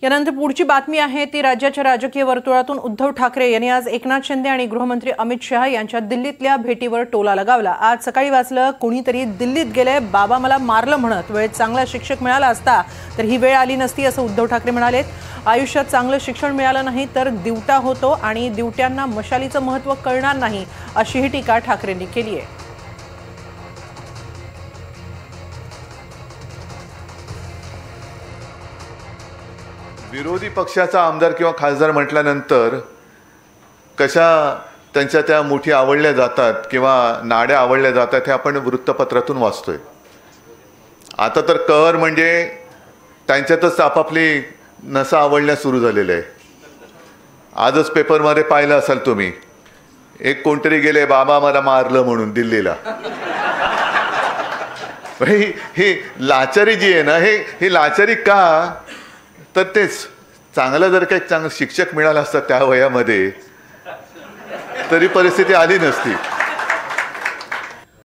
यानंतर पुढची बातमी आहे ती राज्याच्या राजकीय वर्तुळातून उद्धव ठाकरे यांनी आज एकनाथ शिंदे आणि गृहमंत्री अमित शहा यांच्या दिल्लीतल्या भेटीवर टोला लगावला। आज सकाळी वाचलं, कोणीतरी दिल्लीत गेले, बाबा मला मारलं म्हणत। वेळेत चांगला शिक्षक मिळाला असता तर ही वेळ आली नसती असं उद्धव ठाकरे म्हणाले। आयुष्यात चांगलं शिक्षण मिळालं नाही तर दिवटा होतो आणि दिवट्यांना मशालीचं महत्त्व कळणार नाही, अशीही टीका ठाकरेंनी केली आहे। विरोधी पक्षाचा आमदार किंवा खासदार म्हटल्यानंतर कशा त्यांच्या त्या मुठी आवडल्या जातात किंवा नाड्या आवडल्या जातात हे आपण वृत्तपत्रातून वाचतोय। आता तर कहर म्हणजे त्यांच्यातच आपापली नसा आवडल्या सुरू झालेले आहे। आजच पेपरमध्ये पाहिलं असाल तुम्ही, एक कोणतरी गेले बाबा मला मारलं म्हणून दिल्लीला। ही लाचारी जी आहे ना, ही लाचारी का, तर तेच चांगला जर काही चांगला शिक्षक मिळाला असता त्या वयामध्ये तरी परिस्थिती आली नसती।